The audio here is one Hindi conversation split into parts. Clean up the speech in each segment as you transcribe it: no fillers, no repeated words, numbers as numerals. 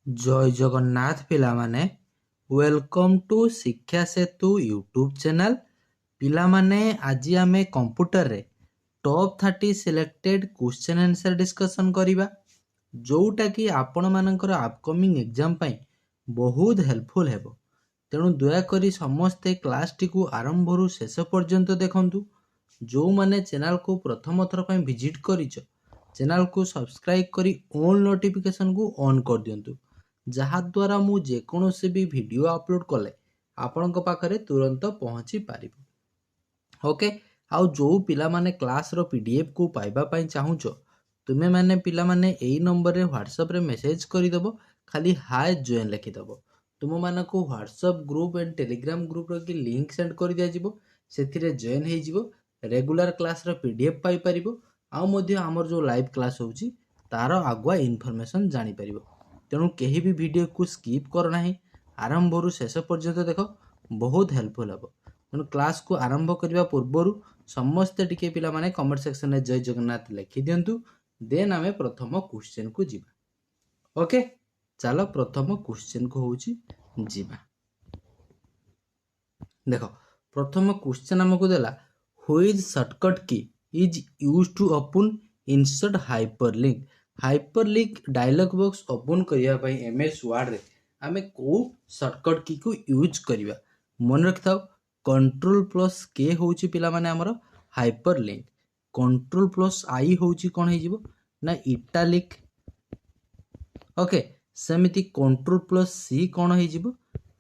जय जगन्नाथ पिलामाने वेलकम टू शिक्षा सेतु यूट्यूब चैनल। पिलामाने आज आमे कंप्यूटर रे top 30 selected question answer discussion करिबा, जोटा कि आपण मानकर अपकमिंग एग्जाम पई बहुत हेल्पफुल हेबो। तेणु दयाकरी समस्ते क्लास टी को आरंभ रु शेष पर्यंत देखंतु। जो माने चैनल को प्रथम थर पई विजिट करिछ, चैनल को सब्सक्राइब करी ऑल नोटिफिकेशन को ऑन कर दियंतु, जहाद्वारा मु जेकोसी भी वीडियो अपलोड कले आपण पाखे तुरंत पहुँची पार। ओके, आउ जो पिला माने क्लास रो पीडीएफ को पाइबा पई चाहुचो, तुमे माने पिला माने एई नंबर रे व्हाट्सएप रे मेसेज करिदबो, खाली हाय जॉइन लिखिदबो। तुम माने को WhatsApp group and Telegram group रो की लिंक सेंड कर दिया जिवो, सेथिरे जॉइन हे जिवो, रेगुलर क्लास रो पीडीएफ पाई परिबो, आउ मध्य हमर जो लाइव क्लास होउची तारो आगुआ इन्फॉर्मेशन जानि परिबो। तेणु केही भी वीडियो को स्किप कर नाही, आरंभ रु शेष पर्यंत देखो, बहुत हेल्पफुल हे। तेणु क्लास को आरंभ करने पूर्व समस्ते टिके पिला माने कमेंट सेक्शन में जय जगन्नाथ लिखि दियंतु। देन आमे प्रथम क्वेश्चन को जीवा। ओके, चलो प्रथम क्वेश्चन को होउची जीवा। देखो प्रथम क्वेश्चन हमको देला, which shortcut key is used to open insert hyperlink. Hyperlink dialog box open करिया पई एमएस वर्ड रे आमे को शॉर्टकट की को यूज करिवा। मन रखिथाओ, कंट्रोल प्लस के होउची पिला माने हमर हाइपरलिंक, कंट्रोल प्लस आई होउची कोन हे जिवो ना इटालिक। ओके, सेमिति कंट्रोल प्लस सी कोन हे जिवो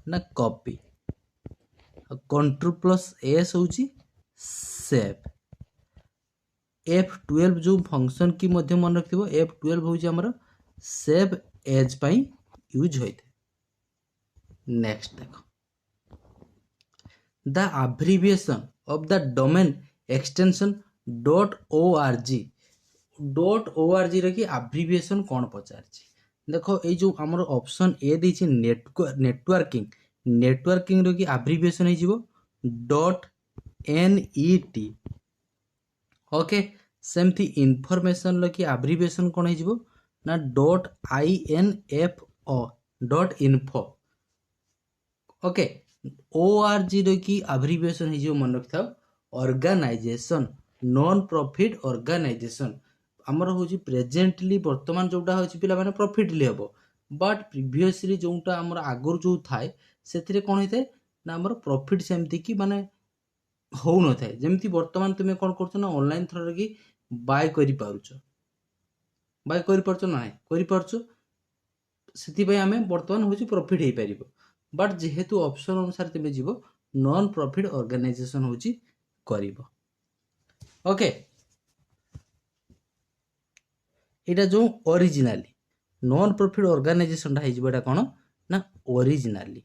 ना कॉपी, कंट्रोल प्लस एस होउची सेव। F12 जो फंक्शन की मध्य मन रखिबो, F12 होउची हमर सेव एज पई यूज होइते। नेक्स्ट देखो, the abbreviation of the domain extension .org। .org रे की abbreviation कोन पचारची। देखो ए जो हमर ऑप्शन ए देछि नेटवर्किंग, नेटवर्किंग रे की abbreviation हे जिवो .net। ओके, सेमथि इन्फॉर्मेशन लकी abbreviation कोन हे जिवो ना .info। ओके, ORG रे की abbreviation हे जिवो मन रखथाओ ऑर्गेनाइजेशन, नॉन प्रॉफिट ऑर्गेनाइजेशन। हमर होची प्रेजेंटली वर्तमान जोटा होची पिला माने प्रॉफिटली हेबो, बट प्रीवियसली जोटा हमर आगर जो थाए सेथिरे कोन हेते ना हमर प्रॉफिट सेमथि की माने हो न थाए। जेमति वर्तमान तुमे कोन करछ ना ऑनलाइन थ्रू रे की बाय करि पारुछ, बाय करि परछ ना करि परछ, सेति पय हमें वर्तमान होची प्रॉफिट हे परिबो। बट जेहेतु ऑप्शन अनुसार तुमे जीवो नॉन प्रॉफिट ऑर्गेनाइजेशन होची करिवो। ओके, एटा जो ओरिजिनली नॉन प्रॉफिट ऑर्गेनाइजेशन ता हे जिवो, एटा कोन ना ओरिजिनली।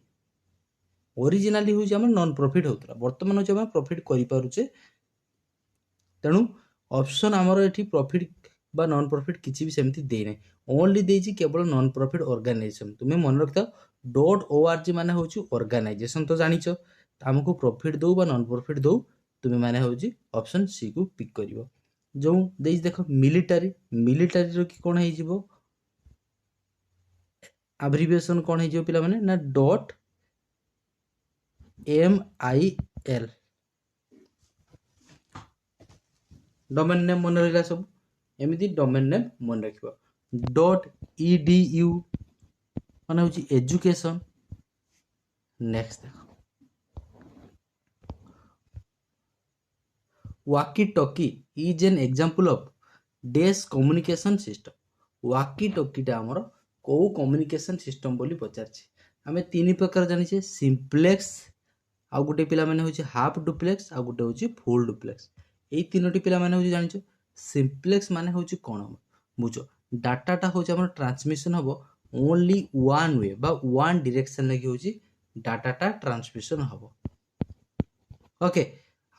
ओरिजिनली होची हमर नॉन प्रॉफिट होतला, वर्तमान होची हम प्रॉफिट करि पारुचे। तेणु ऑप्शन हमर एठी प्रॉफिट बा नॉन प्रॉफिट किछि भी सेमति दे नै, ओनली देछि केवल नॉन प्रॉफिट ऑर्गेनाइजेशन। तुमे मन रखता .org माने होची ऑर्गेनाइजेशन तो जानिछो, हमको प्रॉफिट दो बा नॉन प्रॉफिट दो, तुमे माने होची ऑप्शन सी को पिक करिवो। जो देछि देखो मिलिटरी, मिलिटरी रो की कोन हे जिवो एब्रिविएशन कोन हे जिवो पिला माने ना .mil। डोमेन नेम मन रहिला सब, एमिति डोमेन नेम मन रखिबो। .edu माने होची एजुकेशन। नेक्स्ट देखो, walkie talkie is an example of dash communication system. Walkie talkie टा हमर को कम्युनिकेशन सिस्टम बोली पचारछि। हमें तीन प्रकार जानिछे, सिंप्लेक्स, आ गुटे पिला माने होची हाफ डुप्लेक्स, आ गुटे होची फुल डुप्लेक्स। एई तीनोटी पिला माने होची जानिछो। सिंप्लेक्स माने होची कोन बुझो, डाटा टा होची हमर ट्रांसमिशन हबो ओनली वन वे बा वन डायरेक्शन लगी होची डाटा टा ट्रांसमिशन हबो। ओके,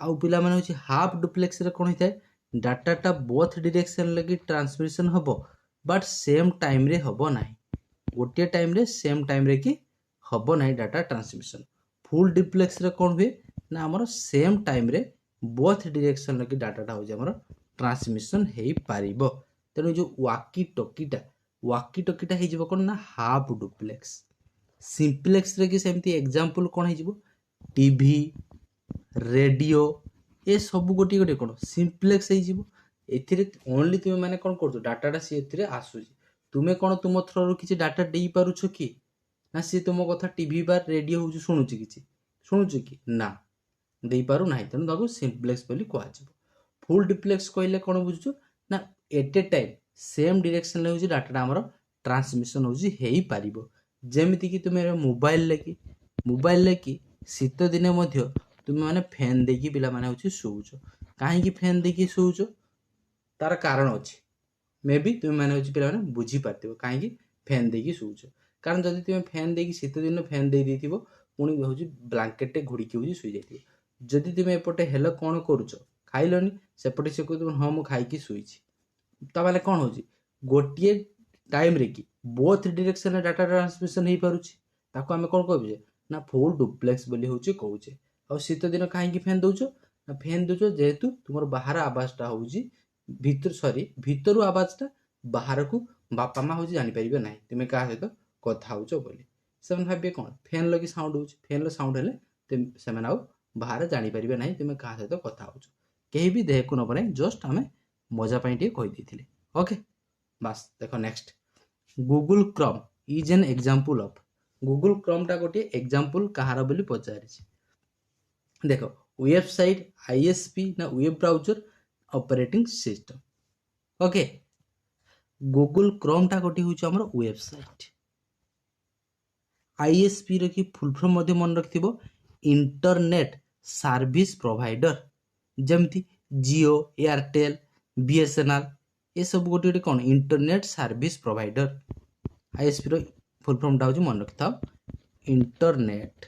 आउ पिला माने होची हाफ डुप्लेक्स रे कोन हिताय, डाटा टा बोथ डायरेक्शन लगी ट्रांसमिशन हबो, बट सेम टाइम रे हबो नाही, गोटे टाइम रे सेम टाइम रे की हबो नाही डाटा ट्रांसमिशन। फुल डुप्लेक्स रे कोन हुए ना हमर सेम टाइम रे बोथ डायरेक्शन लगी डाटा टा होची हमर ट्रांसमिशन हेई पारिबो। तेणु जो वाकी टॉकी टा ୱାକି ଟକିଟା ହେଇଯିବ କ'ଣ ନା ହାଫ୍ ଡୁପ୍ଲେକ୍ସ। ସିମ୍ପ୍ଲେକ୍ସରେ କି ସେମିତି ଏକ୍ଜାମ୍ପଲ୍ କ'ଣ ହେଇଯିବ ଟିଭି ରେଡ଼ିଓ ଏସବୁ ଗୋଟିଏ ଗୋଟିଏ କ'ଣ ସିମ୍ପ୍ଲେକ୍ସ ହେଇଯିବ। ଏଥିରେ ଓନ୍ଲି ତୁମେ ମାନେ କ'ଣ କରୁଛ ଡାଟାଟା ସିଏ ଏଥିରେ ଆସୁଛି। ତୁମେ କ'ଣ ତୁମ ଥ୍ରୋରୁ କିଛି ଡାଟା ଦେଇପାରୁଛ କି ନା ସିଏ ତୁମ କଥା ଟିଭି ବା ରେଡ଼ିଓ ହେଉଛି ଶୁଣୁଛି କିଛି ଶୁଣୁଛି କି ନା ଦେଇପାରୁନାହିଁ। ତେଣୁ ତାକୁ ସିମ୍ପ୍ଲେକ୍ସ ବୋଲି କୁହାଯିବ। ଫୁଲ୍ ଡୁପ୍ଲେକ୍ସ କହିଲେ କ'ଣ ବୁଝୁଛୁ ନା ଏଟ୍ ଏ ଟାଇମ୍ ସେମ୍ ଡିରେକ୍ସନ୍ରେ ହେଉଛି ଡାଟାଟା ଆମର ଟ୍ରାନ୍ସମିସନ୍ ହେଉଛି ହେଇପାରିବ। ଯେମିତିକି ତୁମେ ମୋବାଇଲରେ କି ଶୀତ ଦିନେ ମଧ୍ୟ ତୁମେମାନେ ଫ୍ୟାନ୍ ଦେଇକି ପିଲାମାନେ ହେଉଛି ଶୋଉଛ। କାହିଁକି ଫ୍ୟାନ୍ ଦେଇକି ଶୋଉଛ ତାର କାରଣ ଅଛି। ମେ ବି ତୁମେମାନେ ହେଉଛି ପିଲାମାନେ ବୁଝିପାରିଥିବ କାହିଁକି ଫ୍ୟାନ୍ ଦେଇକି ଶୋଉଛ। କାରଣ ଯଦି ତୁମେ ଫ୍ୟାନ୍ ଦେଇକି ଶୀତ ଦିନ ଫ୍ୟାନ୍ ଦେଇଥିବ ପୁଣି ହେଉଛି ବ୍ଲାଙ୍କେଟ୍ଟେ ଘୋଡ଼ିକି ହେଉଛି ଶୋଇଯାଇଥିବ। ଯଦି ତୁମେ ଏପଟେ ହେଲେ କ'ଣ କରୁଛ ଖାଇଲନି ସେପଟେ ସେ କହୁଥିବ ହଁ ମୁଁ ଖାଇକି ଶୋଇଛି। ତାହେଲେ କ'ଣ ହେଉଛି ଗୋଟିଏ ଟାଇମ୍ରେ କି ବୋଥ୍ ଡିରେକ୍ସନ୍ରେ ଡାଟା ଟ୍ରାନ୍ସମିସନ୍ ହେଇପାରୁଛି। ତାକୁ ଆମେ କ'ଣ କହୁଛେ ନା ଫୁଲ୍ ଡୁପ୍ଲେକ୍ସ ବୋଲି ହେଉଛି କହୁଛେ। ଆଉ ଶୀତ ଦିନ କାହିଁକି ଫ୍ୟାନ୍ ଦେଉଛ ନା ଫ୍ୟାନ୍ ଦେଉଛ ଯେହେତୁ ତୁମର ବାହାର ଆବାଜଟା ହେଉଛି ଭିତରୁ ଆବାଜଟା ବାହାରକୁ ବାପା ମା ହେଉଛି ଜାଣିପାରିବେ ନାହିଁ ତୁମେ କାହା ସହିତ କଥା ହେଉଛ ବୋଲି। ସେମାନେ ଭାବିବେ କ'ଣ ଫ୍ୟାନ୍ ଲାଗି ସାଉଣ୍ଡ ହେଉଛି, ଫ୍ୟାନ୍ର ସାଉଣ୍ଡ ହେଲେ ସେମାନେ ଆଉ ବାହାରେ ଜାଣିପାରିବେ ନାହିଁ ତୁମେ କାହା ସହିତ କଥା ହେଉଛ। କେହି ବି ଦେହକୁ ନେବ ନାହିଁ, ଜଷ୍ଟ ଆମେ ମଜା ପାଇଁ ଟିକେ କହିଦେଇଥିଲେ। ଓକେ ବାସ୍ ଦେଖ next Google Chrome is an example of. Google କ୍ରମ୍ଟା ଗୋଟିଏ ଏକ୍ଜାମ୍ପଲ୍ କାହାର ବୋଲି ପଚାରିଛି। ଦେଖ ୱେବସାଇଟ୍ ଆଇଏସ୍ପି ନା web browser operating system. Okay Google କ୍ରମ୍ଟା ଗୋଟିଏ ହେଉଛି ଆମର ୱେବସାଇଟ୍। ଆଇଏସ୍ପିର କି ଫୁଲ୍ ଫର୍ମ ମଧ୍ୟ ମନେ ରଖିଥିବ ଇଣ୍ଟରନେଟ୍ ସର୍ଭିସ୍ ପ୍ରୋଭାଇଡର। ଯେମିତି ଜିଓ ଏୟାରଟେଲ୍ ବିଏସ୍ଏନ୍ଏଲ୍ ଏସବୁ ଗୋଟିଏ ଗୋଟିଏ କ'ଣ ଇଣ୍ଟରନେଟ୍ ସର୍ଭିସ୍ ପ୍ରୋଭାଇଡର। ଆଇଏସ୍ପିର ଫୁଲ୍ ଫର୍ମଟା ହେଉଛି ମନେ ରଖିଥାଅ ଇଣ୍ଟରନେଟ୍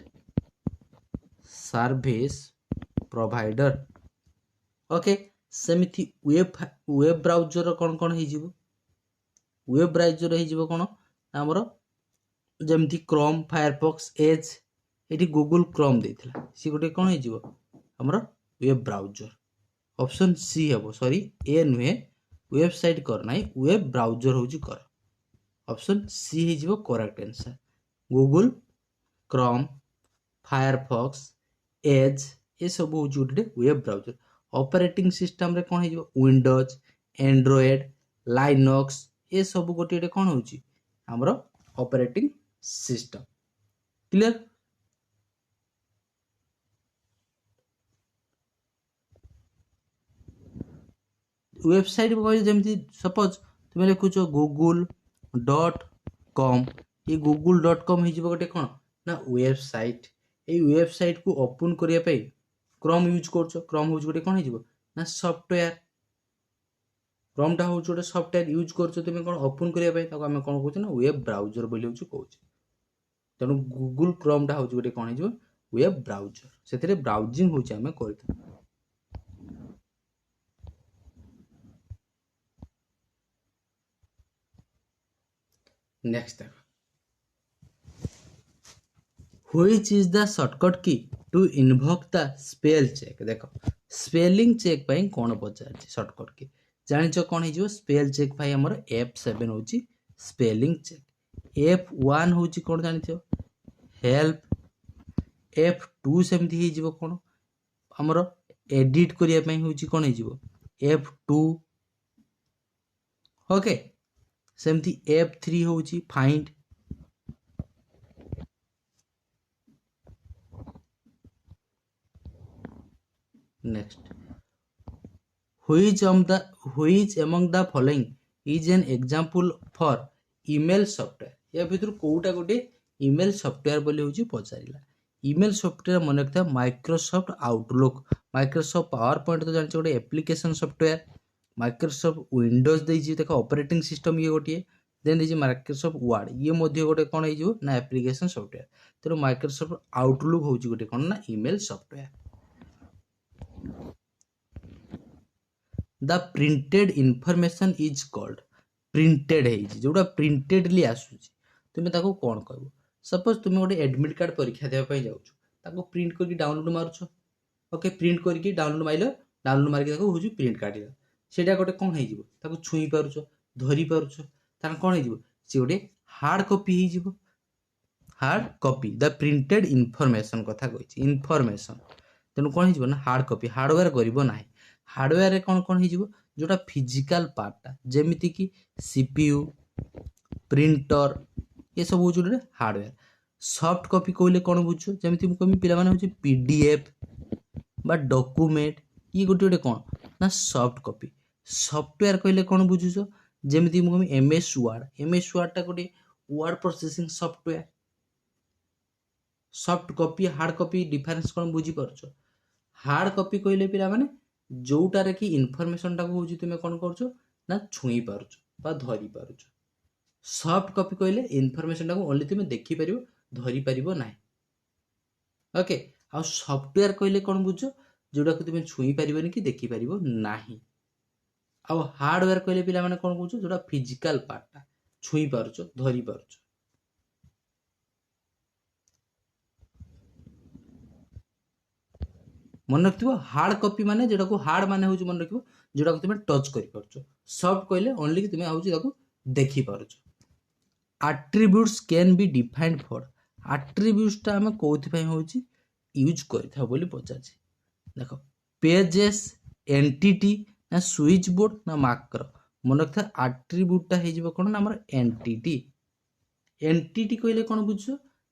ସର୍ଭିସ୍ ପ୍ରୋଭାଇଡର। ଓକେ ସେମିତି ୱେବ୍ ବ୍ରାଉଜର କ'ଣ କ'ଣ ହେଇଯିବ ୱେବ୍ ବ୍ରାଉଜର ହେଇଯିବ କ'ଣ ଆମର ଯେମିତି କ୍ରୋମ୍ ଫାୟାରଫକ୍ସ ଏଜ୍। ଏଠି ଗୁଗୁଲ କ୍ରୋମ୍ ଦେଇଥିଲା ସେ ଗୋଟେ କ'ଣ ହେଇଯିବ ଆମର ୱେବ୍ ବ୍ରାଉଜର। ଅପସନ୍ ସି ହେବ ସରି ଏ ନୁହେଁ ୱେବସାଇଟ୍ କର ନାହିଁ ୱେବ୍ ବ୍ରାଉଜର ହେଉଛି କର। ଅପସନ୍ ସି ହେଇଯିବ correct answer. Google chrome Firefox age ଏସବୁ ହେଉଛି ଗୋଟେ ୱେବ୍ ବ୍ରାଉଜର। ଅପରେଟିଂ ସିଷ୍ଟମ୍ରେ କ'ଣ ହେଇଯିବ ୱିଣ୍ଡୋଜ୍ ଆଣ୍ଡ୍ରଏଡ଼୍ ଲାଇନକ୍ସ ଏସବୁ ଗୋଟିଏ ଗୋଟେ କ'ଣ ହେଉଛି ଆମର ଅପରେଟିଂ ସିଷ୍ଟମ୍। କ୍ଲିୟର। ୱେବସାଇଟ୍ କହିଲେ ଯେମିତି ସପୋଜ ତୁମେ ଲେଖୁଛ google.com ଏ google.com ହେଇଯିବ ଗୋଟେ କ'ଣ ନା ୱେବସାଇଟ୍। ଏଇ ୱେବସାଇଟ୍କୁ ଓପନ୍ କରିବା ପାଇଁ କ୍ରୋମ୍ ୟୁଜ୍ କରୁଛ। କ୍ରୋମ୍ ହେଉଛି ଗୋଟେ କ'ଣ ହେଇଯିବ ନା ସଫ୍ଟୱେୟାର। କ୍ରୋମ୍ଟା ହେଉଛି ଗୋଟେ ସଫ୍ଟୱେୟାର ୟୁଜ୍ କରୁଛ ତୁମେ କ'ଣ ଓପନ୍ କରିବା ପାଇଁ ତାକୁ ଆମେ କ'ଣ କହୁଛେ ନା ୱେବ୍ ବ୍ରାଉଜର ବୋଲି ହେଉଛି କହୁଛେ। ତେଣୁ ଗୁଗୁଲ କ୍ରୋମ୍ଟା ହେଉଛି ଗୋଟେ କ'ଣ ହେଇଯିବ ୱେବ୍ ବ୍ରାଉଜର। ସେଥିରେ ବ୍ରାଉଜିଂ ହେଉଛି ଆମେ କରିଥାଉ। ନେକ୍ସଟ ଦେଖ Which is the shortcut key to invoke the spell check? ଦେଖ ସ୍ପେଲିଂ ଚେକ୍ ପାଇଁ କ'ଣ ପଚାରିଛି ସର୍ଟକଟ୍ କି ଜାଣିଛ କ'ଣ ହେଇଯିବ ସ୍ପେଲ୍ ଚେକ୍ ପାଇଁ ଆମର F7 ହେଉଛି ସ୍ପେଲିଂ ଚେକ୍। F1 ହେଉଛି କ'ଣ ଜାଣିଥିବ ହେଲ୍ପ। F2 ସେମିତି ହେଇଯିବ କ'ଣ ଆମର ଏଡ଼ିଟ୍ କରିବା ପାଇଁ ହେଉଛି କ'ଣ ହେଇଯିବ F2। ଓକେ ସେମିତି F3 ହେଉଛି find. Next, which among the following is an example for email software? या भितर कोउटा गोटे ईमेल सॉफ्टवेयर बोली होची पचारिला। ईमेल सॉफ्टवेयर मन रखता Microsoft outlook Microsoft power point तो जानछ गोटे एप्लिकेशन सॉफ्टवेयर। माइक्रोसॉफ्ट विंडोज देछि देखो ऑपरेटिंग सिस्टम ये गोटे देन देछि माइक्रोसॉफ्ट वर्ड ये मध्ये गोटे कोन हे जिवो ना एप्लिकेशन सॉफ्टवेयर। तेरो माइक्रोसॉफ्ट आउटलुक होची गोटे कोन ना email software. The printed information is called printed है जोटा प्रिंटेडली आसुची तुम ताको कौन कहबो। सपोज तुम गोटे एडमिट कार्ड परीक्षा देवा पई जाउछु ताको प्रिंट करके डाउनलोड मारुछो। ओके प्रिंट करके डाउनलोड माइलो डाउनलोड मारके ताको होजु प्रिंट काढिलो सेटा गोटे कोन हे जिवो ताको छुई पारुछो धरि पारुछो ତାର କ'ଣ ହେଇଯିବ ସେ ଗୋଟେ ହାର୍ଡ଼ କପି ହେଇଯିବ। ହାର୍ଡ଼ କପି ଦ ପ୍ରିଣ୍ଟେଡ୍ ଇନଫର୍ମେସନ୍ କଥା କହିଛି ଇନଫର୍ମେସନ୍। ତେଣୁ କ'ଣ ହେଇଯିବ ନା ହାର୍ଡ଼ କପି ହାର୍ଡ଼ୱେୟାର କରିବ ନାହିଁ। ହାର୍ଡ଼ୱେୟାରରେ କ'ଣ ହେଇଯିବ ଯେଉଁଟା ଫିଜିକାଲ ପାର୍ଟଟା ଯେମିତିକି CPU ପ୍ରିଣ୍ଟର ଏସବୁ ହେଉଛି ଗୋଟେ ହାର୍ଡ଼ୱେୟାର। ସଫ୍ଟ କପି କହିଲେ କ'ଣ ବୁଝୁଛ ଯେମିତି ମୁଁ କହିବି ପିଲାମାନେ ହେଉଛି PDF বা ଡକୁମେଣ୍ଟ ଇଏ ଗୋଟେ କ'ଣ ନା ସଫ୍ଟ କପି। ସଫ୍ଟୱେୟାର କହିଲେ କ'ଣ ବୁଝୁଛ ଯେମିତି ମୁଁ କହିବି MS ୱାର୍ଡ଼। MS ୱାର୍ଡ଼ଟା ଗୋଟେ word processing software. Soft copy hard copy difference କ'ଣ ବୁଝିପାରୁଛ? ହାର୍ଡ଼ କପି କହିଲେ ପିଲାମାନେ ଯେଉଁଟାରେ କି ଇନଫର୍ମେସନଟାକୁ ହେଉଛି ତୁମେ କ'ଣ କରୁଛ ନା ଛୁଇଁ ପାରୁଛ ବା ଧରି ପାରୁଛ। ସଫ୍ଟ କପି କହିଲେ ଇନଫର୍ମେସନଟାକୁ ଓନ୍ଲି ତୁମେ ଦେଖିପାରିବ ଧରିପାରିବ ନାହିଁ। ଓକେ। ଆଉ ସଫ୍ଟୱେୟାର କହିଲେ କ'ଣ ବୁଝୁଛ ଯେଉଁଟାକୁ ତୁମେ ଛୁଇଁ ପାରିବନି କି ଦେଖିପାରିବ ନାହିଁ। ଆଉ ହାର୍ଡ଼ୱେୟାର କହିଲେ ପିଲାମାନେ କ'ଣ କହୁଛ ଯେଉଁଟା ଫିଜିକାଲ ପାର୍ଟଟା ଛୁଇଁ ପାରୁଛ ଧରି ପାରୁଛ। ମନେ ରଖିଥିବ ହାର୍ଡ଼ କପି ମାନେ ଯେଉଁଟାକୁ ହାର୍ଡ଼ ମାନେ ହେଉଛି ମନେ ରଖିବ ଯେଉଁଟାକୁ ତୁମେ ଟଚ୍ କରିପାରୁଛ। ସଫ୍ଟ କହିଲେ ଓନ୍ଲି ତୁମେ ହେଉଛି ତାକୁ ଦେଖିପାରୁଛ। Attributes can be defined for. ଆଟ୍ରିବ୍ୟୁଟ୍ସଟା ଆମେ କେଉଁଥିପାଇଁ ହେଉଛି ୟୁଜ୍ କରିଥାଉ ବୋଲି ପଚାରିଛି। ଦେଖ ପେଜେସ୍ ଏଣ୍ଟିଟି ନା ସୁଇଚ୍ ବୋର୍ଡ଼ ନା ମାକ୍ର। ମନେ ରଖିଥାଏ ଆଟ୍ରିବ୍ୟୁଟ୍ଟା ହେଇଯିବ କ'ଣ ନା ଆମର ଏଣ୍ଟିଟି। ଏଣ୍ଟିଟି କହିଲେ କ'ଣ ବୁଝୁଛ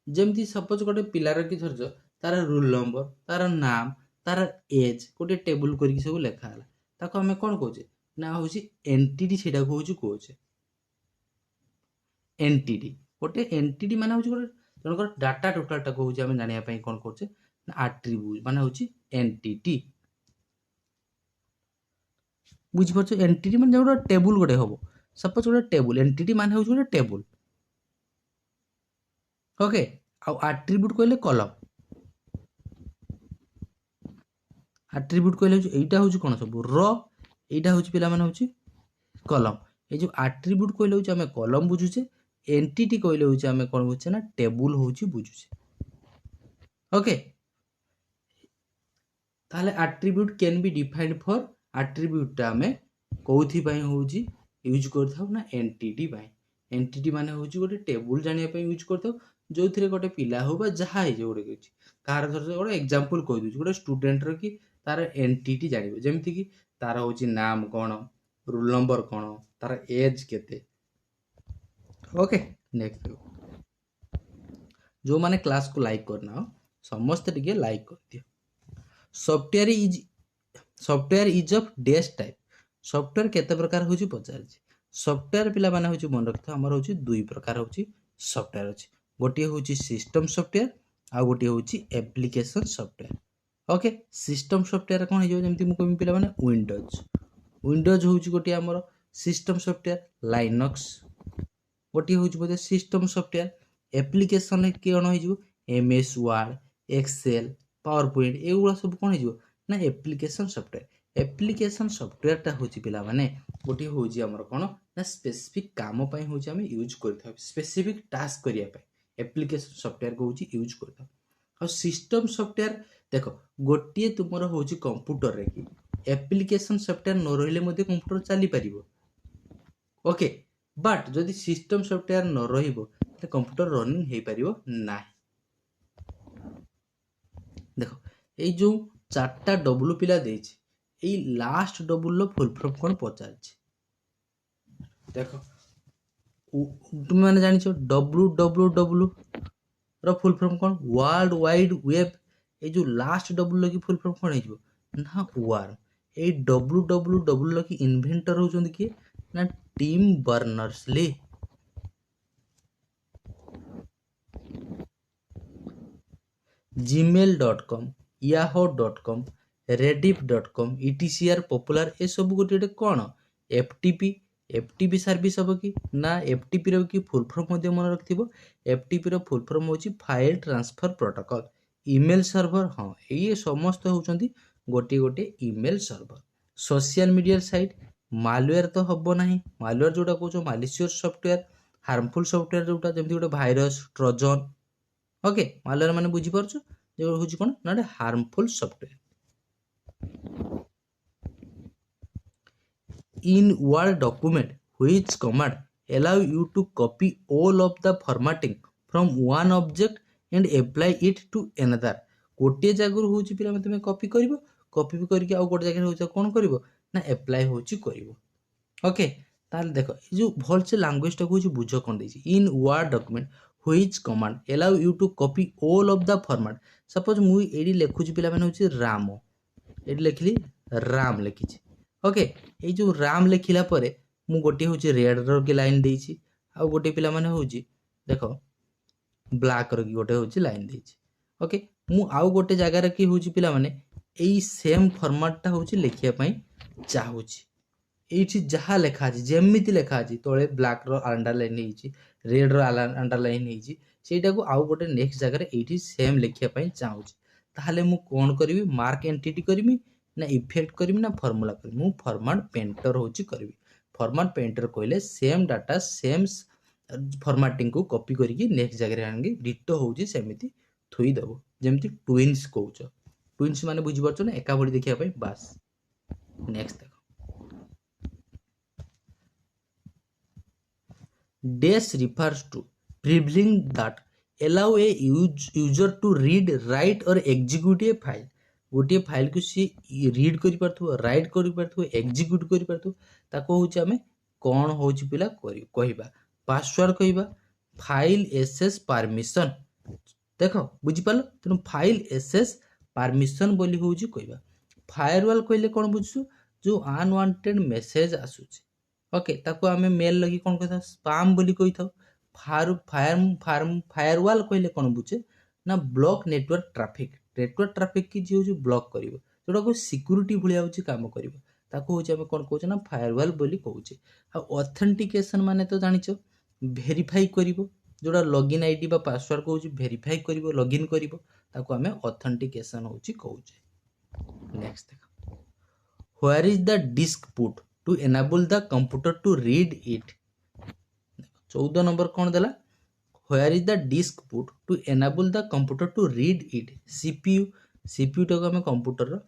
ଯେମିତି ସପୋଜ ଗୋଟେ ପିଲାର କି ଧରିଛ ତାର ରୋଲ୍ ନମ୍ବର ତାର ନାମ ତାର ଏଜ୍ ଗୋଟେ ଟେବୁଲ କରିକି ସବୁ ଲେଖା ହେଲା ତାକୁ ଆମେ କ'ଣ କହୁଛେ ନା ହେଉଛି ଏଣ୍ଟିଟି। ସେଇଟାକୁ ହେଉଛି କହୁଛେ ଏଣ୍ଟିଟି। ଗୋଟେ ଏଣ୍ଟିଟି ମାନେ ହେଉଛି ଗୋଟେ ଜଣଙ୍କର ଡାଟା ଟୋଟାଲଟାକୁ ହେଉଛି ଆମେ ଜାଣିବା ପାଇଁ କ'ଣ କରୁଛେ ନା ଆଟ୍ରିବ୍ୟୁଟ୍ ମାନେ ହେଉଛି ଏଣ୍ଟିଟି। ବୁଝିପାରୁଛ ଏଣ୍ଟିଟି ମାନେ ଗୋଟେ ଟେବୁଲ ଗୋଟେ ହବ ସପୋଜ ଗୋଟେ ଟେବୁଲ ଏଣ୍ଟିଟି ମାନେ ହେଉଛି ଗୋଟେ ଟେବୁଲ। ଓକେ। ଆଉ ଆଟ୍ରିବ୍ୟୁଟ୍ କହିଲେ କଲମ। ଆଟ୍ରିବ୍ୟୁଟ୍ କହିଲେ ହେଉଛି ଏଇଟା ହେଉଛି କ'ଣ ସବୁ ର ଏଇଟା ହେଉଛି ପିଲାମାନେ ହେଉଛି କଲମ। এই ଯେଉଁ ଆଟ୍ରିବ୍ୟୁଟ୍ କହିଲେ ହେଉଛି ଆମେ କଲମ ବୁଝୁଛେ। ଏଣ୍ଟିଟି କହିଲେ ହେଉଛି ଆମେ କ'ଣ ବୁଝୁଛେ ନା ଟେବୁଲ ହେଉଛି ବୁଝୁଛେ। ଓକେ। ତାହେଲେ attribute can be defined for. ଆଟ୍ରିବ୍ୟୁଟ୍ଟା ଆମେ କେଉଁଥିପାଇଁ ହେଉଛି ୟୁଜ୍ କରିଥାଉ ନା ଏଣ୍ଟିଟି ପାଇଁ। ଏଣ୍ଟିଟି ମାନେ ହେଉଛି ଗୋଟେ ଟେବୁଲ ଜାଣିବା ପାଇଁ ୟୁଜ୍ କରିଥାଉ ଯେଉଁଥିରେ ଗୋଟେ ପିଲା ହଉ ବା ଯାହା ହେଇଯିବ ଗୋଟେ କିଛି କାହାର ଧର ଗୋଟେ ଏକ୍ଜାମ୍ପଲ୍ କହିଦେଉଛି ଗୋଟେ ଷ୍ଟୁଡେଣ୍ଟର କି ତାର ଏଣ୍ଟିଟି ଜାଣିବ ଯେମିତିକି ତାର ହେଉଛି ନାମ କ'ଣ ରୋଲ୍ ନମ୍ବର କ'ଣ ତାର ଏଜ୍ କେତେ। ଓକେ। ନେକ୍ସଟ ଯେଉଁମାନେ କ୍ଲାସ୍କୁ ଲାଇକ୍ କରିନାଅ ସମସ୍ତେ ଟିକେ ଲାଇକ୍ କରିଦିଅ। Software is of dash type. Software କେତେ ପ୍ରକାର ହେଉଛି ପଚାରିଛି। ସଫ୍ଟୱେୟାର ପିଲାମାନେ ହେଉଛି ମନେ ରଖିଥାଉ ଆମର ହେଉଛି ଦୁଇ ପ୍ରକାର ହେଉଛି ସଫ୍ଟୱେୟାର ଅଛି। ଗୋଟିଏ ହେଉଛି ସିଷ୍ଟମ୍ ସଫ୍ଟୱେୟାର ଆଉ ଗୋଟିଏ ହେଉଛି application software. Okay. System software କ'ଣ ହେଇଯିବ ଯେମିତି ମୁଁ କହିବି ପିଲାମାନେ ୱିଣ୍ଡୋଜ୍। ୱିଣ୍ଡୋଜ୍ ହେଉଛି ଗୋଟିଏ ଆମର ସିଷ୍ଟମ୍ ସଫ୍ଟୱେୟାର। ଲାଇନକ୍ସ ଗୋଟିଏ ହେଉଛି ବୋଧେ ସିଷ୍ଟମ୍ ସଫ୍ଟୱେୟାର। ଆପ୍ଲିକେସନ୍ରେ କ'ଣ ହେଇଯିବ MS Word Excel PowerPoint ଏଗୁଡ଼ା ସବୁ କ'ଣ ହେଇଯିବ ନା ଆପ୍ଲିକେସନ୍ ସଫ୍ଟୱେୟାର। ଆପ୍ଲିକେସନ୍ ସଫ୍ଟୱେୟାରଟା ହେଉଛି ପିଲାମାନେ ଗୋଟିଏ ହେଉଛି ଆମର କ'ଣ ନା ସ୍ପେସିଫିକ୍ କାମ ପାଇଁ ହେଉଛି ଆମେ ୟୁଜ୍ କରିଥାଉ ସ୍ପେସିଫିକ୍ ଟାସ୍କ କରିବା ପାଇଁ ଆପ୍ଲିକେସନ୍ ସଫ୍ଟୱେୟାରକୁ ହେଉଛି ୟୁଜ୍ କରିଥାଉ। ଆଉ ସିଷ୍ଟମ୍ ସଫ୍ଟୱେୟାର ଦେଖ ଗୋଟିଏ ତୁମର ହେଉଛି କମ୍ପ୍ୟୁଟରରେ କି ଆପ୍ଲିକେସନ୍ ସଫ୍ଟୱେୟାର ନ ରହିଲେ ମଧ୍ୟ କମ୍ପ୍ୟୁଟର ଚାଲିପାରିବ। ଓକେ। ବଟ୍ ଯଦି ସିଷ୍ଟମ୍ ସଫ୍ଟୱେୟାର ନ ରହିବ ତାହେଲେ କମ୍ପ୍ୟୁଟର ରନିଂ ହେଇପାରିବ ନାହିଁ। ଦେଖ ଏଇ ଯେଉଁ 4ଟା ଡବ୍ଲୁ ପିଲା ଦେଇଛି ଏଇ ଲାଷ୍ଟ ଡବ୍ଲୁର ଫୁଲ୍ ଫର୍ମ କ'ଣ ପଚାରିଛି। ଦେଖ ତୁମେମାନେ ଜାଣିଛ WWW ର ଫୁଲ୍ ଫର୍ମ କ'ଣ ୱାର୍ଲଡ ୱାଇଡ୍ ୱେବ୍। ଏଇ ଯେଉଁ ଲାଷ୍ଟ ଡବ୍ଲୁର କି ଫୁଲ୍ ଫର୍ମ କ'ଣ ହେଇଯିବ ନା ୱାର୍ମ। ଏଇ WWW କି ଇନଭେଣ୍ଟର ହେଉଛନ୍ତି କିଏ ନା team ବର୍ନର୍ସ-ଲି। gmail.com yahoo.com rediff.com etc popular ଏସବୁ ଗୋଟେ କ'ଣ FTP ସର୍ଭିସ୍ ହେବ କି ନା FTPର କି ଫୁଲ୍ ଫର୍ମ ମଧ୍ୟ ମନେ ରଖିଥିବ। FTPର ଫୁଲ୍ ଫର୍ମ ହେଉଛି file transfer protocol. Email server ହଁ ଇଏ ସମସ୍ତ ହେଉଛନ୍ତି ଗୋଟିଏ ଗୋଟିଏ email server. Social media site malware ତ ହେବ ନାହିଁ। ମାଲୱେୟାର ଯେଉଁଟା କହୁଛ ମାଲିସିୟସ୍ ସଫ୍ଟୱେୟାର ହାର୍ମଫୁଲ୍ ସଫ୍ଟୱେୟାର ଯେଉଁଟା ଯେମିତି ଗୋଟେ ଭାଇରସ୍ ଟ୍ରୋଜନ୍। ଓକେ। ମାଲୱେୟାର ମାନେ ବୁଝିପାରୁଛ ଯେ ହେଉଛି କ'ଣ ନା ଗୋଟେ harmful software. in word document which command allow you to copy all of the formatting from one object and apply it to another। गोटे जगह होची पिला में तुम कॉपी करिवो, कॉपी भी करके आउ गोटे जगह होची कोन करिवो ना अप्लाई होची करिवो। ओके ताल देखो ये जो भल से लैंग्वेज टा को बुझ कोन देछि in word document which command allow you to copy all of the format। Suppose मु एडी लेखुची पिला माने होची राम, एडी लिखली राम लिखिची। ओके ये जो राम लिखिला परे मु गोटे होची रेड रो की लाइन देछि, आ गोटे पिला माने होची देखो ब्लैक रो की गोटे होची लाइन देछि। ओके मु आउ गोटे जगह रे की होची पिला माने एई सेम फॉर्मेट टा होची लिखिया पई चाहूची। एठी जहा लेखा अछि जेमिति लेखा अछि तळे ब्लैक रो अंडरलाइन हेछि, रेड रो अंडरलाइन हेछि, सेटा को आउ गोटे नेक्स्ट जगह रे एठी सेम लिखिया पई चाहूची। ताहले मु कोन करबी मार्क एंटिटी करबी ना इफेक्ट करबी ना फार्मूला करबी। मु फॉर्मेट पेंटर होची करबी। फॉर्मेट पेंटर कहले सेम डाटा सेम फॉर्मेटिंग को कॉपी करके नेक्स्ट जगह रे आनगी डिटो होची सेमिति थुई दबो। जेमिति ट्विन्स कहउछ, ट्विन्स माने बुझि परछ ना एका बडी देखिया पई बास। नेक्स्ट देखो dash refers to privileging that allow a user to read, write or execute a file। गोटे फाइल को सी रीड करि परथु, राइट करि परथु, एग्जीक्यूट करि परथु, ताको होची हमें कोन होची पिला कहिबा पासवर्ड कहिबा फाइल एसएस परमिशन। देखो बुझि पालो तनु फाइल एसएस परमिशन बोली होची कहिबा। फायरवॉल कहले कोन बुझछु जो अनवांटेड मेसेज आसुची। ओके ताको आमे मेल लगी कोन कहता स्पैम बोली कहि थाउ। फायरवॉल कहले कोन बुझे ना ब्लॉक नेटवर्क ट्रैफिक की जो ब्लॉक करिवो जोटा को सिक्योरिटी भलिया होची काम करिवो ताको होची हमें कोन कहउछ ना फायरवॉल बोली कहउछ। आ ऑथेंटिकेशन माने तो जानिचो वेरीफाई करिवो जोटा लॉगिन आईडी बा पासवर्ड कहउछ वेरीफाई करिवो लॉगिन करिवो ताको हमें ऑथेंटिकेशन होची कहउछ। नेक्स्ट देखो where is the disk put to enable the computer to read it। 14 number कौन देला where is the disk put to enable the computer to read it। CPU टाको हमें कंप्यूटर रो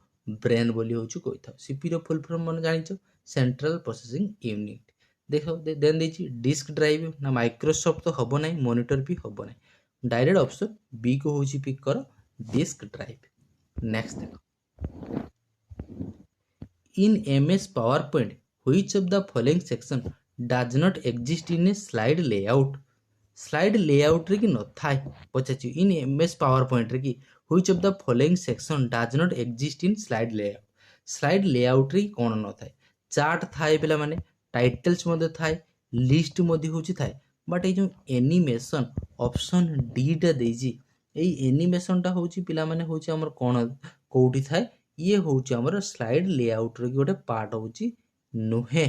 ब्रेन बोली होछु कहि था। सीपीयू रो फुल फॉर्म मन जानिचो सेंट्रल प्रोसेसिंग यूनिट। देखो देन देछि डिस्क ड्राइव ना माइक्रोसॉफ्ट तो हबो नै, मॉनिटर भी हबो नै, डायरेक्ट ऑप्शन बी को होछि पिक करो डिस्क ड्राइव। नेक्स्ट देखो in MS PowerPoint which of the following section does not exist in a slide layout। Slide layout रे की न थाय पचाची इन MS PowerPoint रे की which of the following section does not exist in slide layout। Slide layout रे कोन न थाय चार्ट थाय पिला माने टाइटल्स मध्ये थाय लिस्ट मध्ये होची थाय बट ए जो एनिमेशन ऑप्शन डी टा देजी एई एनिमेशन टा होची पिला माने होची हमर कोन कोउठी थाय ये होची हमर स्लाइड लेआउट रे गोटे पार्ट होची नुहे।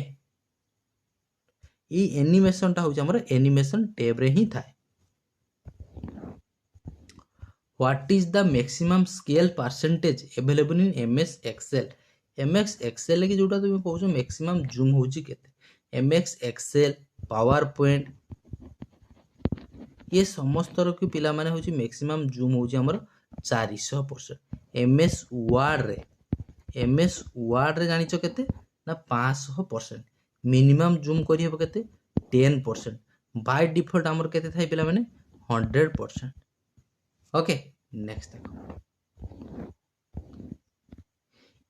ये एनिमेशन टा होची हमर एनिमेशन टैब रे ही थाए। What is the maximum scale percentage available in MS Excel. MS Excel की जोटा तुम कहउछ मैक्सिमम जूम होची केते। एमएस एक्सेल पावर पॉइंट ये समस्त रो की पिला माने होची मैक्सिमम जूम होची हमर 400%। एमएस वर्ड रे जानिचो केते ना 500%। मिनिमम जूम करी हेबो केते 10%। बाय डिफॉल्ट हमर केते थाई पिला माने 100%। ओके नेक्स्ट देखो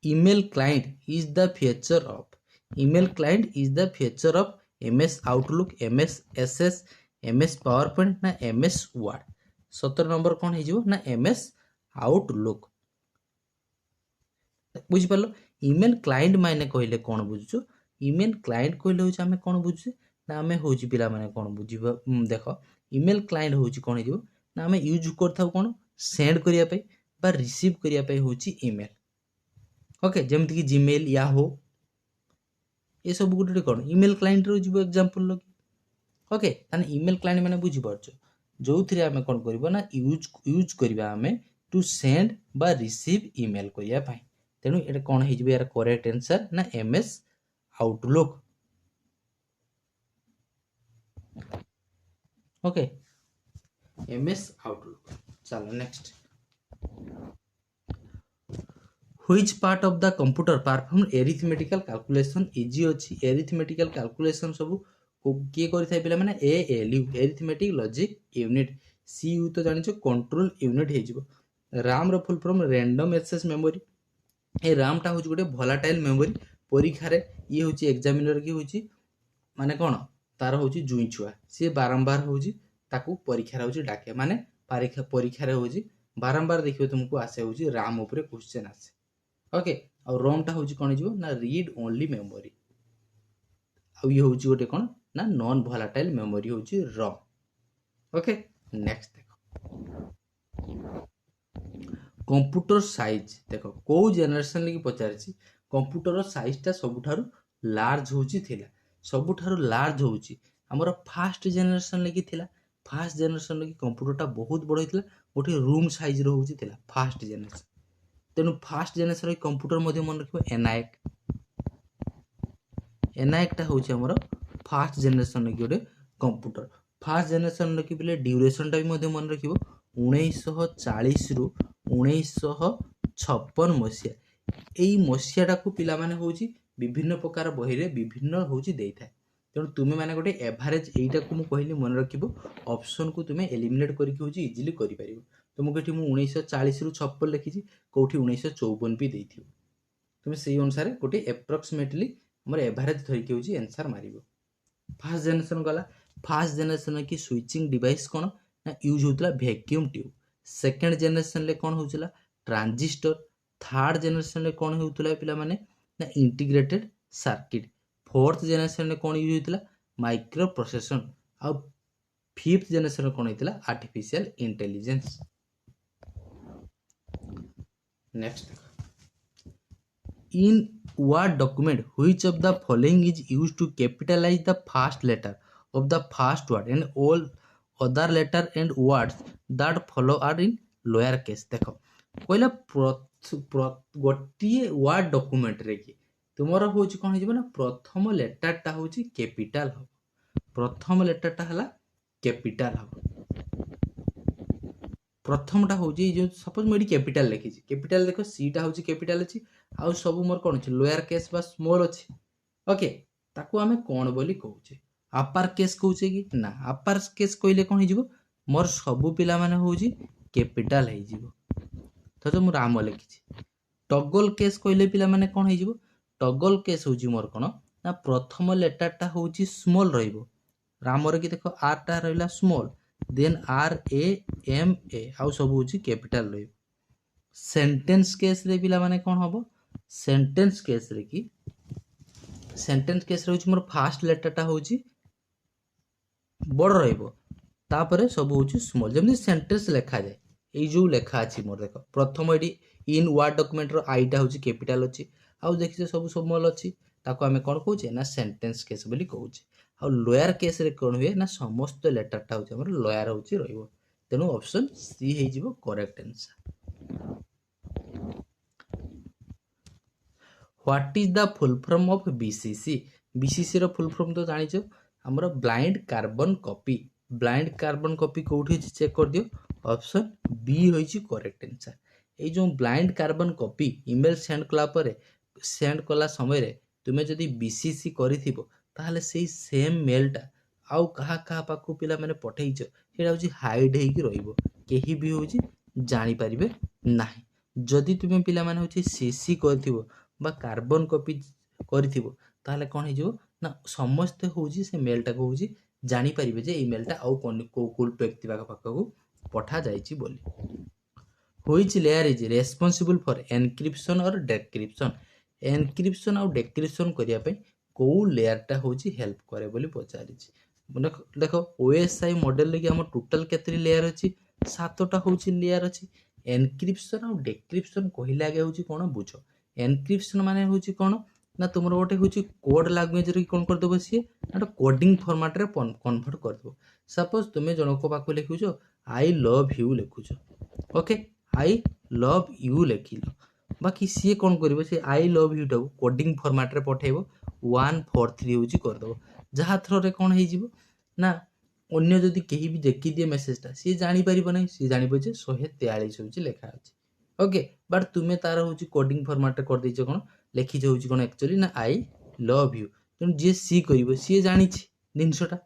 email client is the feature of MS outlook, MS SS, MS power point ना एमएस वर्ड। 17 नंबर कोन हे जिवो ना एमएस आउटलुक। बुझि पालो ईमेल क्लाइंट माने कहले कोन बुझछु ईमेल क्लाइंट कहले होछ हमें कोन बुझछु ना हमें होछि पिला माने कोन बुझिबो। देखो ईमेल क्लाइंट होछि कोन हे जिवो ना हमें यूज करथाउ कोन सेंड करिया पई बा रिसीव करिया पई होछि ईमेल। ओके जेमति कि जीमेल याहू ये सब गुटे कोन ईमेल क्लाइंट रो जिवो एग्जांपल लगी। ओके ताने ईमेल क्लाइंट माने बुझि परछो जोथिरे हमें कोन करबो ना यूज करबा हमें टू सेंड बा रिसीव ईमेल करिया पई। तेनु एटा कोन हे जिवो यार करेक्ट आंसर ना MS Outlook. Okay MS Outlook. चलो next which part of the computer perform arithmetical calculation इजी अछि। arithmetical calculation सब किए करें पे ALU arithmetic logic unit CU तो जान कंट्रोल यूनिट हो RAM रो full form random access memory ए RAM टा हूँ गोटे भलाटाइल मेमोरी परीक्षा ये हूँ एग्जामिनर की हूँ माने कौन तार हूँ जुई छुआ सी बारंबार हूँ ताकू परीक्षा हूँ डाके माने परीक्षा हूँ बारंबार देखिए तुमको आसे हूँ RAM उपरे क्वेश्चन आसे ओके आ ROM टा हूँ कौन हो ना रीड ओनली मेमोरी आ ये हूँ गोटे कौन ना नॉन भलाटाइल मेमोरी हूँ ROM ओके नेक्स्ट देखो कंप्यूटर साइज देख कौ जेनेरेशन लगी पचारि कंप्यूटर साइजटा सबुठारु लार्ज होची थिला सबुठारु लार्ज होची हमर फास्ट जेनेरेशन लगी थिला फास्ट जेनेरेशन लगी कंप्यूटरटा बहुत बड़ होइतिला गोटे रूम साइज रो होची थिला फास्ट जेनेरेशन तेनु फास्ट जेनेरेशन रे कंप्यूटर मध्ये मन रखिबो एनाइक टा होची हमर फास्ट जेनेरेशन लगी गोटे कंप्यूटर फास्ट जेनेरेशन लगी बिले ड्यूरेशन टा भी मध्ये मन रखिबो 1940 रु 1956 मसीहा एई मसीहाटा को पिला माने होची विभिन्न प्रकार बही रे विभिन्न होची देइथाय तेणु तुमे माने गोटे एवरेज एइटा को मु कहली मन रखिबो ऑप्शन को तुमे एलिमिनेट करके होची इजीली करि परिबो तुमको एठी मु 1940 रु 56 लिखिची कोठी 1954 भी देइथिबो तुमे सेही अनुसार गोटे एप्रोक्सीमेटली हमर एवरेज धरिके होची आंसर मारिबो फास्ट जनरेशन गला फास्ट जनरेशन की स्विचिंग डिवाइस कोन ना यूज होतला वैक्यूम ट्यूब सेकेंड जनरेशन ले कौन होउतला ट्रांजिस्टर थर्ड जनरेशन ले कौन होउतला पिला माने ना इंटीग्रेटेड सर्किट फोर्थ जनरेशन ले कौन यूज होतला माइक्रो प्रोसेसर आ फिफ्थ जनरेशन कौन होतला artificial intelligence next in word document which of the following is used to capitalize the first letter of the first word and all other letter and words that follow are in lower case देखो कहला गोटे वर्ड डॉक्यूमेंट रे कि तुमर होची कोन हिजबो ना प्रथम लेटर टा होची कैपिटल हो प्रथम लेटर टा हला कैपिटल हो प्रथमटा हूँ जो सपोज मुझे कैपिटल लिखी कैपिटल देख सीटा हूँ कैपिटल अच्छी आउ सब मोर कौन अच्छे लोअर केस बा स्मॉल अच्छी ओके ताकू आमे कौन बोली कहूचे अपर केस कहूचे कि ना अपर केस कहले कौन हो मोर सबू पिला माने हूँ कैपिटल हो तो मु राम लिखी टगल केस कहले पिला माने कौन हो टगल केस हूँ मोर कौन ना प्रथम लेटरटा हूँ स्मॉल रहिबो रामर की देख आर टा रहिला स्मॉल देन RAMA आउ सब हूँ कैपिटल रही सेंटेंस केस रे पिला माने कौन हम सेंटेंस केस रे कि सेंटेंस केस रे मोर फास्ट लेटरटा हूँ बड़ रही सब हूँ स्मॉल जमी सेंटेंस लेखा जाए ये जो लेखा अच्छी मोर देख प्रथम ये इन वर्ड डॉक्यूमेंट रो आईटा हूँ कैपिटल अच्छी आउ देखिए सब स्मॉल अच्छी ताको आमे कौन कहूचे ना सेंटेंस केस बोली कहूचे आ लोअर केस रे कौन हुए ना समस्त लेटरटा हूँ हमर लोअर हूँ रहिबो तेणु ऑप्शन सी हे जिवो correct answer what is the full form of BCC BCC रो फुल फॉर्म तो जानिछो हमर ब्लाइंड कार्बन कॉपी कोठी चेक कर दियो ऑप्शन बी होइछि करेक्ट आंसर ए जो blind carbon copy email send कला समय रे तुमे जदी BCC करिथिबो ताहले सेही सेम मेलटा आउ कहा कहा पाखु पिला माने पठेइछ सेटा होची हाइड हेकी रहिबो केही भी होची जानि परिबे नाही जदी तुमे पिला माने होची CC करथिबो बा कार्बन कॉपी करथिबो ताहले कोन हे जिवो ना समस्त होची से मेलटा को होची जानि परिबे जे ई मेलटा आउ कोन व्यक्ति पाखु पठा जाईची बोली which layer is responsible for encryption or decryption encryption और डेक्रिप्शन करिया पे को लेयर टा होची हेल्प करे बोली पचारि देखो OSI मॉडल लगी हम टोटल केतरी लेयर अछि 7टा होची लेयर अछि एनक्रिप्शन और डेक्रिप्शन कहिला आगे होची कोन बुझो एनक्रिप्शन माने होची कोन ना तुमरो गोटे होची कोड लैंग्वेज रे कोन कर देबो सी ना कोडिंग फॉर्मेट रे कन्वर्ट कर देबो सपोज तुमे जणको पाखो लिखुछो आई लव यू लिखुछो ओके आई लव यू लिखिलो बाकी सी कौन कर आई लव यू टाक कोडिंग फॉर्मेट रे पठेबो 143 होची कर दबो जहा थ्रो रे कौन हे जिवो ना अन्य जदि केही भी देखि दिए मेसेजटा सी जानि परिबो नै सी जानिबो जे 143 होची लेखा अछि ओके बट तुमे तार होची कोडिंग फॉर्मेट रे कर दैछो कोन लिखि होची कोन एक्चुअली ना आई लव यू तेन जे सी करिवो सी जानि छी ଜିନିଷଟା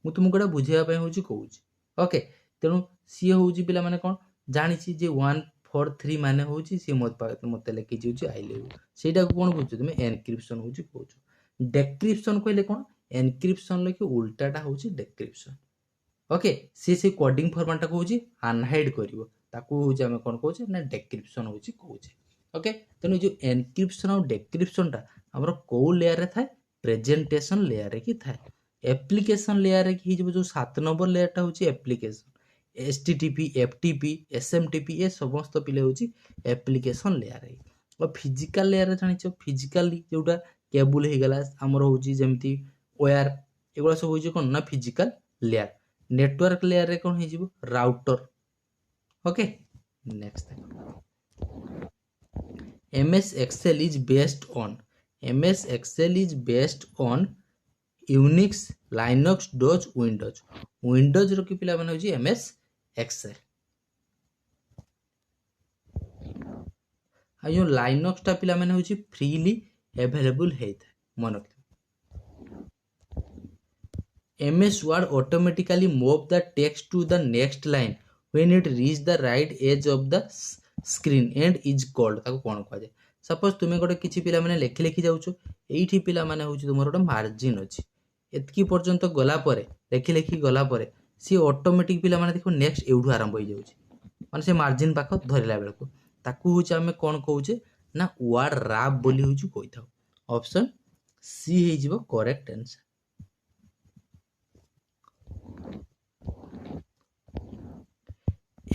ମୁଁ ତୁମକୁ ଏଇଟା ବୁଝେଇବା ପାଇଁ ହେଉଛି କହୁଛି। ଓକେ, ତେଣୁ ସିଏ ହେଉଛି ପିଲାମାନେ କ'ଣ ଜାଣିଛି ଯେ 143 ମାନେ ହେଉଛି ସିଏ ମୋତେ ଲେଖିଛି ହେଉଛି ଆଇ ଲଭ୍ ୟୁ। ସେଇଟାକୁ କ'ଣ ବୁଝୁଛ ତୁମେ ଏନକ୍ରିପ୍ସନ୍ ହେଉଛି କହୁଛ। ଡେକ୍ରିପ୍ସନ୍ କହିଲେ କ'ଣ, ଏନକ୍ରିପ୍ସନ୍ ଲେଖି ଉଲ୍ଟାଟା ହେଉଛି ଡେକ୍ରିପ୍ସନ୍। ଓକେ, ସିଏ ସେଇ କୋଡ଼ିଂ ଫର୍ମାଟଟାକୁ ହେଉଛି ଅନହାଇଡ୍ କରିବ, ତାକୁ ହେଉଛି ଆମେ କ'ଣ କହୁଛେ ନା ଡେକ୍ରିପ୍ସନ୍ ହେଉଛି କହୁଛେ। ଓକେ, ତେଣୁ ଯେଉଁ ଏନକ୍ରିପ୍ସନ୍ ଆଉ ଡେକ୍ରିପ୍ସନ୍ଟା ଆମର କେଉଁ ଲେୟାରରେ ଥାଏ, ପ୍ରେଜେଣ୍ଟେସନ୍ ଲେୟାରରେ କି ଥାଏ। ଆପ୍ଲିକେସନ୍ ଲେୟାରରେ କି ହେଇଯିବ ଯେଉଁ 7 ନମ୍ବର ଲେୟାରଟା ହେଉଛି ଆପ୍ଲିକେସନ୍। HTTP, FTP, SMTP ଏ ସମସ୍ତ ପିଲା ହେଉଛି ଆପ୍ଲିକେସନ୍ ଲେୟାର। ଆଉ ଫିଜିକାଲ୍ ଲେୟାରରେ ଜାଣିଛ, ଫିଜିକାଲି ଯେଉଁଟା କେବୁଲ ହେଇଗଲା ଆମର ହେଉଛି ଯେମିତି ୱାୟାର, ଏଗୁଡ଼ା ସବୁ ହେଉଛି କ'ଣ ନା ଫିଜିକାଲ୍ ଲେୟାର। ନେଟୱାର୍କ ଲେୟାରରେ କ'ଣ ହେଇଯିବ, router. Okay, next MS Excel is based on Unix, Linux, DOS, Windows। Windows ର କି ପିଲାମାନେ ହେଉଛି MS Excel। ଆଉ ଯେଉଁ ଲାଇନକ୍ସଟା ପିଲାମାନେ ହେଉଛି ଫ୍ରିଲି ଆଭେଲେବୁଲ୍ ହେଇଥାଏ, ମନେ ରଖିଥିବ। MS Word automatically move the text to the next line when it reach the right edge of the screen and is called, ତାକୁ କ'ଣ କୁହାଯାଏ। ସପୋଜ ତୁମେ ଗୋଟେ କିଛି ପିଲାମାନେ ଲେଖି ଯାଉଛ, ଏଇଠି ପିଲାମାନେ ହେଉଛି ତୁମର ଗୋଟେ ମାର୍ଜିନ୍ ଅଛି, ଏତିକି ପର୍ଯ୍ୟନ୍ତ ଗଲା ପରେ ଲେଖି ଗଲା ପରେ ସିଏ ଅଟୋମେଟିକ୍ ପିଲାମାନେ ଦେଖିବ ନେକ୍ସଟ ଏଇଠୁ ଆରମ୍ଭ ହେଇଯାଉଛି, ମାନେ ସେ ମାର୍ଜିନ୍ ପାଖ ଧରିଲା ବେଳକୁ ତାକୁ ହେଉଛି ଆମେ କ'ଣ କହୁଛେ ନା ୱାର୍ଡ ରାପ୍ ବୋଲି ହେଉଛି କହିଥାଉ। ଅପସନ୍ ସି ହେଇଯିବ correct answer.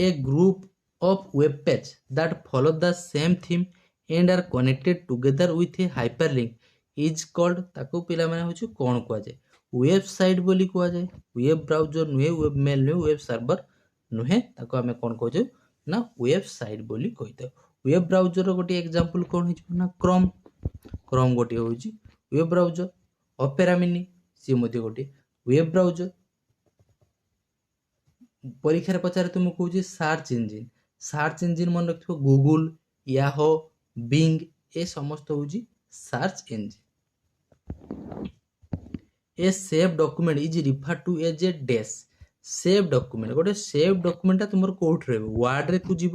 A group of web pages that follow the same theme and are connected together with a hyperlink is called, ତାକୁ ପିଲାମାନେ ହେଉଛି କ'ଣ କୁହାଯାଏ, ୱେବସାଇଟ୍ ବୋଲି କୁହାଯାଏ। ୱେବ୍ ବ୍ରାଉଜର ନୁହେଁ, ୱେବ୍ ମେଲ୍ ନୁହେଁ, ୱେବ୍ ସର୍ଭର ନୁହେଁ, ତାକୁ ଆମେ କ'ଣ କହୁଛୁ ନା ୱେବସାଇଟ୍ ବୋଲି କହିଥାଉ। ୱେବ୍ ବ୍ରାଉଜରର ଗୋଟିଏ ଏକ୍ଜାମ୍ପଲ୍ କ'ଣ ହେଇଯିବ ନା କ୍ରୋମ୍ ଗୋଟିଏ ହେଉଛି ୱେବ୍ ବ୍ରାଉଜର। ଅପେରା ମିନି ସିଏ ମଧ୍ୟ ଗୋଟିଏ ୱେବ୍ ବ୍ରାଉଜର। ପରୀକ୍ଷାରେ ପଚାରେ ତୁମକୁ କହୁଛି ସାର୍ଚ୍ଚ ଇଞ୍ଜିନ୍ ମନେ ରଖିଥିବ, ଗୁଗୁଲ, ୟାହୋ, ବିଙ୍ଗ ଏ ସମସ୍ତ ହେଉଛି search engine. A save document is refer to as a dash. Save document, ଗୋଟେ ସେଭ୍ ଡକ୍ୟୁମେଣ୍ଟଟା ତୁମର କେଉଁଠି ରହିବ, ୱାର୍ଡରେକୁ ଯିବ,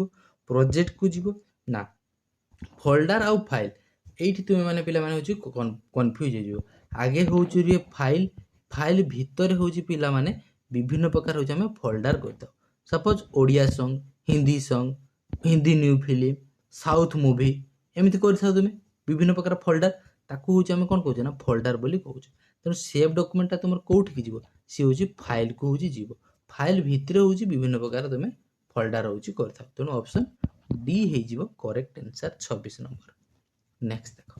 ପ୍ରୋଜେକ୍ଟକୁ ଯିବ ନା ଫୋଲ୍ଡର ଆଉ ଫାଇଲ୍। ଏଇଠି ତୁମେ ମାନେ ପିଲାମାନେ ହେଉଛି କନଫ୍ୟୁଜ୍ ହେଇଯିବ। ଆଗେ ହେଉଛି ରେ ଫାଇଲ୍ ଭିତରେ ହେଉଛି ପିଲାମାନେ ବିଭିନ୍ନ ପ୍ରକାର ହେଉଛି ଆମେ ଫୋଲ୍ଡର କରିଥାଉ। Suppose Odia song, Hindi song, Hindi new film, south movie ଏମିତି କରିଥାଉ ତୁମେ ବିଭିନ୍ନ ପ୍ରକାର ଫୋଲ୍ଡର, ତାକୁ ହେଉଛି ଆମେ କ'ଣ କହୁଛେ ନା ଫୋଲ୍ଡର ବୋଲି କହୁଛେ। ତେଣୁ ସେଭ୍ ଡକ୍ୟୁମେଣ୍ଟଟା ତୁମର କେଉଁଠିକି ଯିବ, ସିଏ ହେଉଛି ଫାଇଲ୍କୁ ହେଉଛି ଯିବ। ଫାଇଲ୍ ଭିତରେ ହେଉଛି ବିଭିନ୍ନ ପ୍ରକାର ତୁମେ ଫୋଲ୍ଡର ହେଉଛି କରିଥାଉ। ତେଣୁ ଅପସନ୍ ଡି ହେଇଯିବ କରେକ୍ଟ ଆନ୍ସର 26 ନମ୍ବର। ନେକ୍ସଟ ଦେଖ,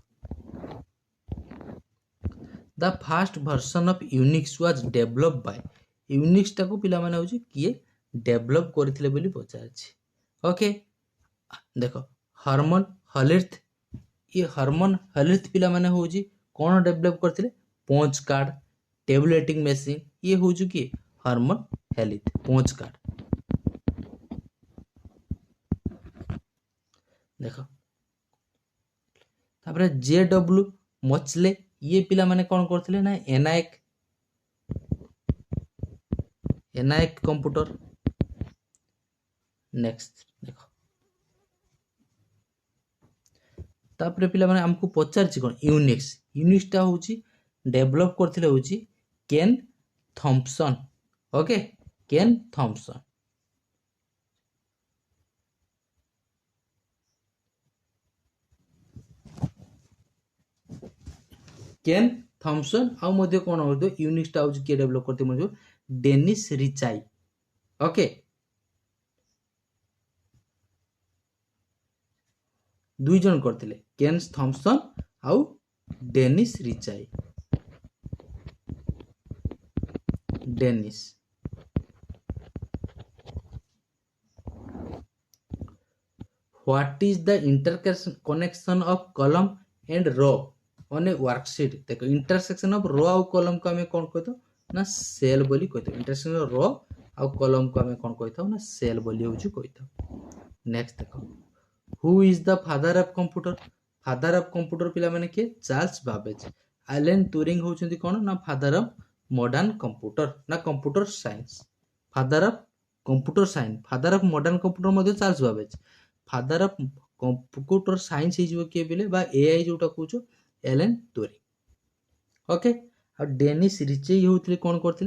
the first version of Unix was develop by. ୟୁନିକ୍ସଟାକୁ ପିଲାମାନେ ହେଉଛି କିଏ ଡେଭଲପ୍ କରିଥିଲେ ବୋଲି ପଚାରିଛି। ଓକେ, ଦେଖ ହର୍ମନ ହଲିର୍ଥ, ଇଏ ହର୍ମନ ହଲିର୍ଥ ପିଲାମାନେ ହେଉଛି କ'ଣ ଡେଭଲପ୍ କରିଥିଲେ, ପଞ୍ଚ କାର୍ଡ଼, ଟେବୁଲେଟିଂ ମେସିନ୍, ଇଏ ହେଉଛି କିଏ ହର୍ମନ ହଲିର୍ଥ, ପଞ୍ଚ କାର୍ଡ଼। ଦେଖ ତାପରେ JW ମଚଲେ, ଇଏ ପିଲାମାନେ କ'ଣ କରିଥିଲେ ନା ଏନାଏକ୍ କମ୍ପ୍ୟୁଟର। ନେକ୍ସଟ ଦେଖ, ତାପରେ ପିଲାମାନେ ଆମକୁ ପଚାରିଛି କ'ଣ ୟୁନିକ୍ସଟା ହେଉଛି ଡେଭଲପ୍ କରିଥିଲେ ହେଉଛି କେନ୍ ଥମ୍ପସନ୍। ଓକେ, କେନ୍ ଥମ୍ପସନ୍। କେନ୍ ଥମ୍ପସନ୍ ଆଉ ମଧ୍ୟ କ'ଣ ହେଉଥିବ ୟୁନିକ୍ସଟା ହେଉଛି କିଏ ଡେଭଲପ୍ କରିଥିବ ମଧ୍ୟ ଡେନିସ୍ ରିଚାଇ। ଓକେ, ଦୁଇ ଜଣ କରିଥିଲେ କେନ୍ ଥମ୍ପସନ୍ ଆଉ Dennis Ritchie. Dennis What is the interconnection of column and row on a worksheet? देखो intersection of row ଆଉ column को हमें कौन कहते हो ना सेल बोली कहते हो। intersection of row ଆଉ column को हमें कौन कहते हो ना सेल बोली होची कहते हो। नेक्स्ट देखो, who is the father of computer? Father of computer पिला माने के चार्ल्स बाबेज। एलन ट्यूरिंग होचंती कोन ना फादर ऑफ मॉडर्न कंप्यूटर ना computer science father of computer science father of modern computer Madhya Charles Babbage father of computer science हो किए बोले बा एआई जोटा कहूँ एलन ट्यूरिंग ओके आ डेनिस रिचे होते कौन करते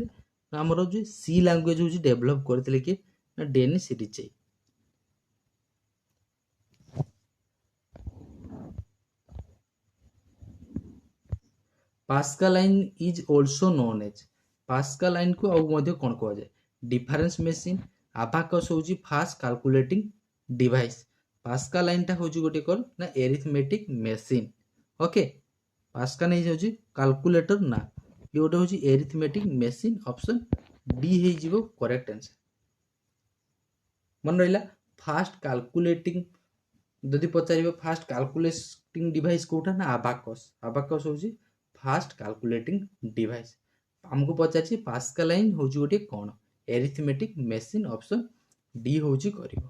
आमर जो सी लैंग्वेज हूँ डेभलप करते किए ना Dennis Ritchie Pascaline is also known as Pascaline को आउ कौन कह जाए डिफरेंस मेसीन आबाकस हूँ fast calculating device Pascaline टा हूँ गोटे कौन ना एरिथमेटिक मेसीन ओके पास्कल नहीं हूँ कैलकुलेटर ना ये गोटे हूँ एरिथमेटिक मेसीन ऑप्शन डी हो करेक्ट आंसर मन रहा फास्ट कैलकुलेटिंग जदि पचार फास्ट कैलकुलेटिंग डिवाइस कोटा ना आबाकस आबाकस हूँ फास्ट कैलकुलेटिंग डिवाइस आमको पचार पास्कल लाइन हूँ गोटे कौन एरिथमेटिक मेसीन ऑप्शन डी हूँ कर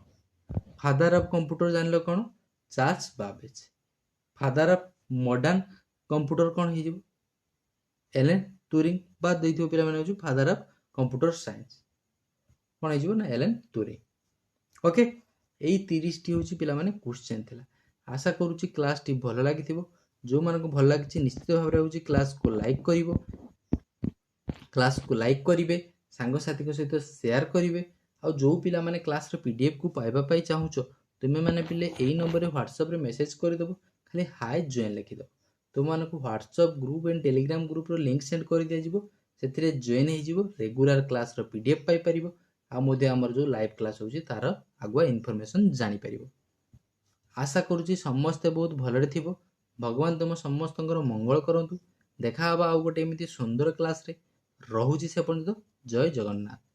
फादर ऑफ कंप्यूटर जान कौन Charles Babbage father of modern computer कौन हो एलन ट्यूरिंग बा देइथिबो पिला माने फादर ऑफ कंप्यूटर साइंस कौन हो ना एलन ट्यूरिंग ओके यही 30 टी हूँ पिला माने क्वेश्चन थिला आशा करूची क्लास टी भल लागिथिबो जो मानक भल लागिछि निश्चित भाव रे हूँ क्लास को लाइक करिवो क्लास को लाइक करिवे सांग साथी सहित शेयर करिवे आ जो पिला माने क्लास रो पीडीएफ को पाइबा पाई चाहुचो तुमे माने पिले एई नंबर रे व्हाट्सएप रे मेसेज कर देबो खाली हाय जॉइन लिखि दो तुम मानक WhatsApp group and Telegram group रो लिंक सेंड कर दिया जिवो सेथिरे जॉइन हे जिवो रेगुलर क्लास रो पीडीएफ पाई परिबो आ मोदे हमर जो लाइव क्लास होची तार आगुआ इन्फॉर्मेशन जानि परिबो आशा करूची समस्ते बहुत भलरे थिबो भगवान तुम समस्तंकर मंगल करंतु देखा हबा आ गोटे एमिति सुंदर क्लास रे रहुची से पर्यंत जय जगन्नाथ।